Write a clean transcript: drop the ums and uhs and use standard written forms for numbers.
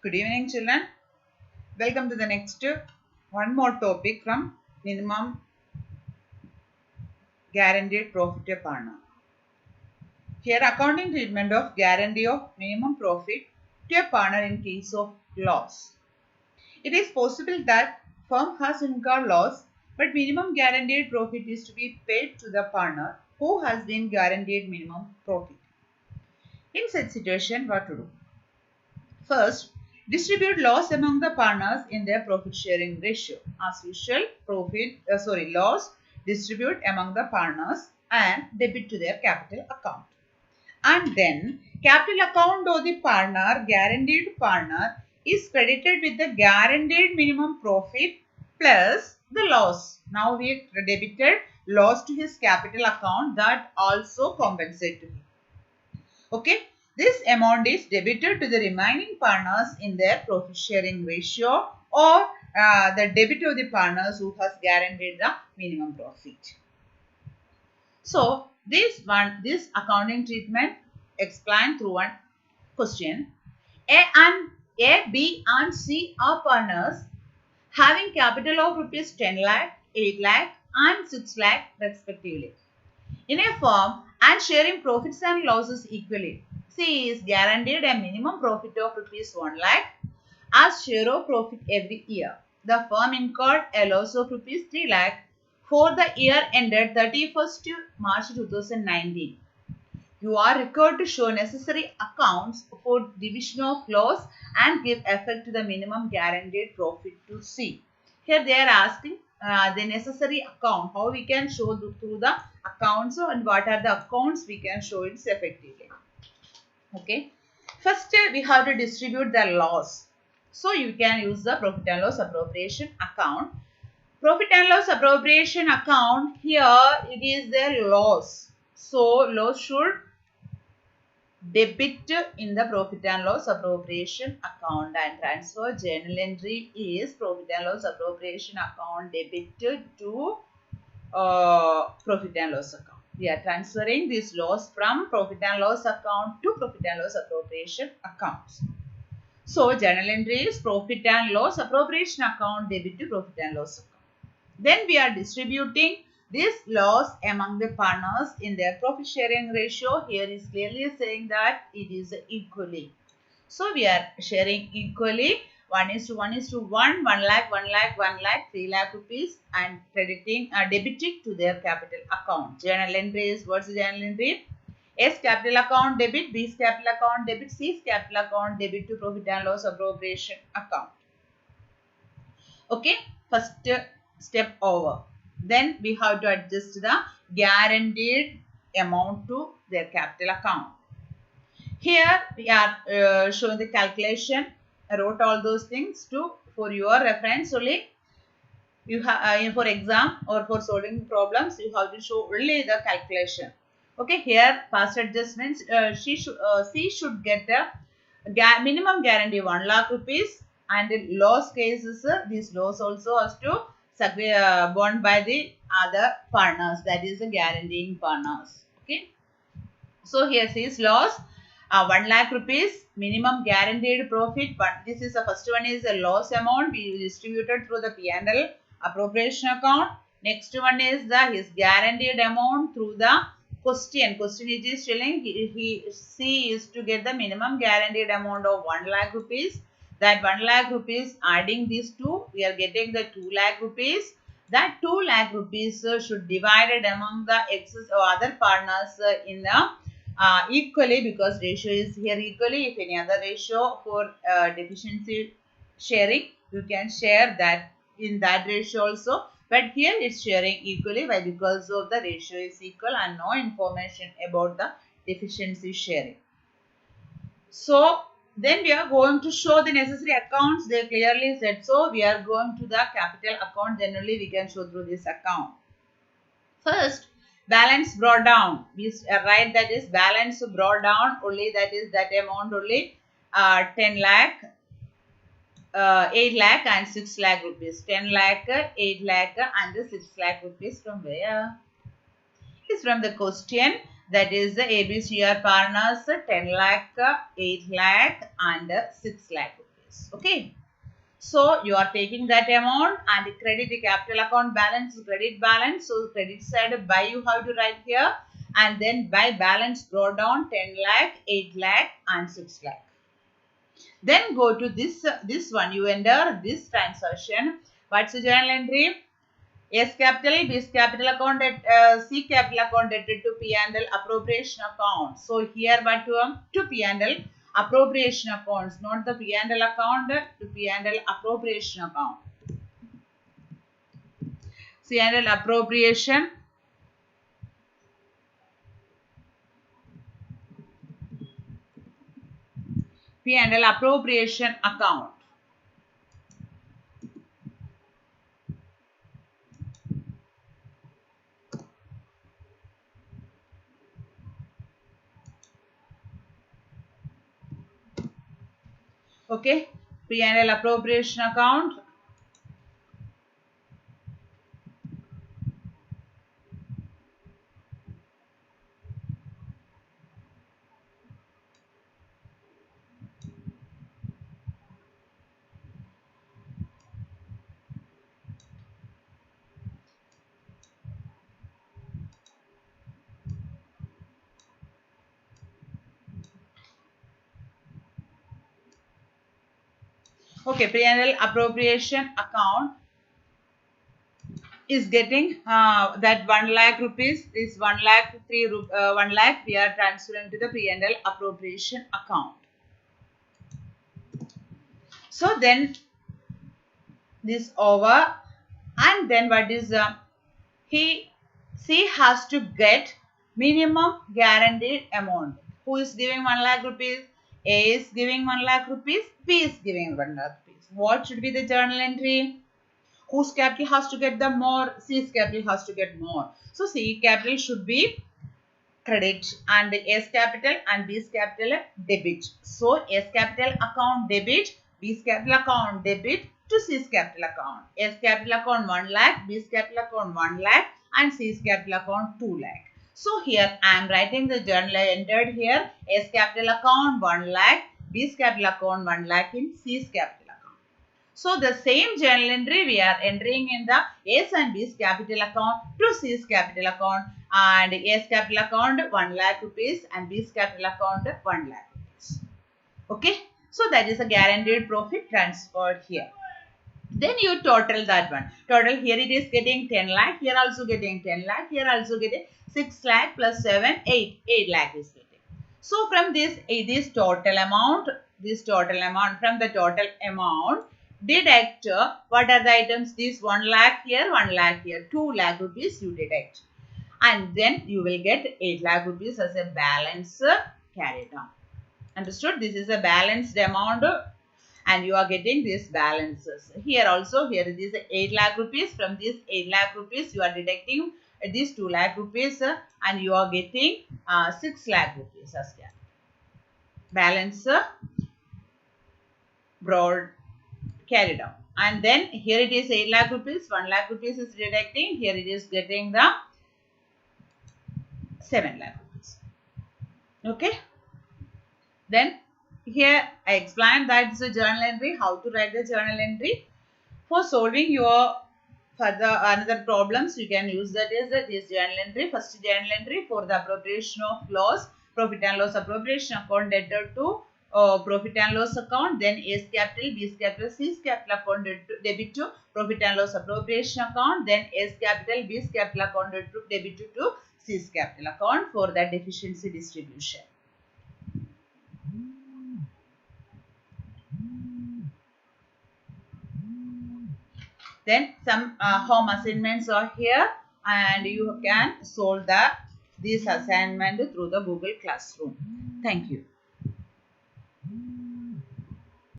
Good evening, children. Welcome to the next one more topic from minimum guaranteed profit to partner. Here, accounting treatment of guarantee of minimum profit to a partner in case of loss. It is possible that firm has incurred loss, but minimum guaranteed profit is to be paid to the partner who has been guaranteed minimum profit. In such situation, what to do? First, distribute loss among the partners in their profit sharing ratio. As usual, loss distribute among the partners and debit to their capital account. And then capital account of the partner, guaranteed partner, is credited with the guaranteed minimum profit plus the loss. Now we debited loss to his capital account, that also compensate to him. Okay, this amount is debited to the remaining partners in their profit sharing ratio or the debit of the partners who has guaranteed the minimum profit. So this accounting treatment explained through one question. A, B and C are partners having capital of rupees 10 lakh, 8 lakh and 6 lakh respectively in a firm and sharing profits and losses equally. C is guaranteed a minimum profit of rupees 1 lakh as share of profit every year. The firm incurred a loss of rupees 3 lakh for the year ended 31st March 2019. You are required to show necessary accounts for division of loss and give effect to the minimum guaranteed profit to C. Here they are asking the necessary account, how we can show through the accounts and what are the accounts we can show it effectively. Okay. First we have to distribute the loss. So you can use the profit and loss appropriation account. Profit and loss appropriation account, here it is the loss. So loss should debit in the profit and loss appropriation account and transfer journal entry is profit and loss appropriation account debited to profit and loss account. We are transferring this loss from profit and loss account to profit and loss appropriation accounts. So journal entry is profit and loss appropriation account debit to profit and loss account. Then we are distributing this loss among the partners in their profit sharing ratio. Here is clearly saying that it is equally. So we are sharing equally 1:1:1, 1 lakh, 1 lakh, 1 lakh, 3 lakh rupees and debiting to their capital account. Journal entry is, what's the journal entry? A's capital account debit, B's capital account debit, C's capital account debit to profit and loss appropriation account. Okay, first step over. Then we have to adjust the guaranteed amount to their capital account. Here we are showing the calculation. I wrote all those things for your reference only. You have for exam or for solving problems, you have to show only the calculation. Okay, here past adjustments. C should get a minimum guarantee 1 lakh rupees, and in loss cases, this loss also has to borne by the other partners, that is the guaranteeing partners. Okay, so here says loss 1 lakh rupees minimum guaranteed profit, but this is the first one is a loss amount we distributed through the P&L appropriation account. Next one is his guaranteed amount through the question it is telling C is to get the minimum guaranteed amount of 1 lakh rupees. That 1 lakh rupees, adding these two, we are getting the 2 lakh rupees. That 2 lakh rupees should divided among the excess or other partners in the equally, because ratio is here equally. If any other ratio for deficiency sharing, you can share that in that ratio also. But here it's sharing equally. Why? Because of the ratio is equal and no information about the deficiency sharing. So then we are going to show the necessary accounts. They clearly said so. We are going to the capital account. Generally, we can show through this account. First, balance brought down. We write that is balance brought down only, that is that amount only 10 lakh, 8 lakh and 6 lakh rupees. 10 lakh, 8 lakh and 6 lakh rupees from where? It is from the question. That is the ABCR partners 10 lakh, 8 lakh and 6 lakh rupees. rupees. Okay. So you are taking that amount and credit the capital account balance, credit balance. So credit side by you have to write here, and then by balance draw down 10 lakh, 8 lakh and 6 lakh. Then go to this one. You enter this transaction. What's the journal entry? S capital, B capital account, C capital account debted to P&L appropriation account. So here what to P&L appropriation accounts, not the P&L account, to P&L appropriation account. P&L appropriation. P&L appropriation account. Okay, P&L appropriation account. Okay, P&L appropriation account is getting that 1 lakh rupees. This 1 lakh 1 lakh we are transferring to the P&L appropriation account. So then this over, and then what is C has to get minimum guaranteed amount. Who is giving 1 lakh rupees? A is giving 1 lakh rupees. B is giving 1 lakh rupees. What should be the journal entry? Whose capital has to get the more? C's capital has to get more. So C capital should be credit and S capital and B's capital debit. So S capital account debit, B's capital account debit to C's capital account. S capital account 1 lakh, B's capital account 1 lakh and C's capital account 2 lakh. So here I am writing the journal entered here. S capital account 1 lakh, B's capital account 1 lakh in C's capital. So the same journal entry we are entering in the S and B's capital account to C's capital account, and S capital account 1 lakh rupees and B's capital account 1 lakh rupees. Okay. So that is a guaranteed profit transferred here. Then you total that one. Total here it is getting 10 lakh. Here also getting 10 lakh. Here also getting 6 lakh plus 7, 8 lakh is getting. So from this total amount, from the total amount, deduct what are the items? This 1 lakh here, 1 lakh here, 2 lakh rupees you deduct, and then you will get 8 lakh rupees as a balance carried on. Understood? This is a balanced amount and you are getting these balances. Here also, here it is 8 lakh rupees. From this 8 lakh rupees you are deducting this 2 lakh rupees and you are getting 6 lakh rupees as balance broad carried out. And then here it is 8 lakh rupees, 1 lakh rupees is deducting. Here it is getting the 7 lakh rupees. Okay. Then here I explained that it's a journal entry, how to write the journal entry. For solving your further another problems, you can use that as this journal entry. First journal entry for the appropriation of loss, profit and loss appropriation account debtor to profit and loss account, then S capital, B's capital, C's capital account debit to profit and loss appropriation account, then S capital, B's capital account debit to C's capital account for that deficiency distribution. Then some home assignments are here and you can solve this assignment through the Google Classroom. Thank you.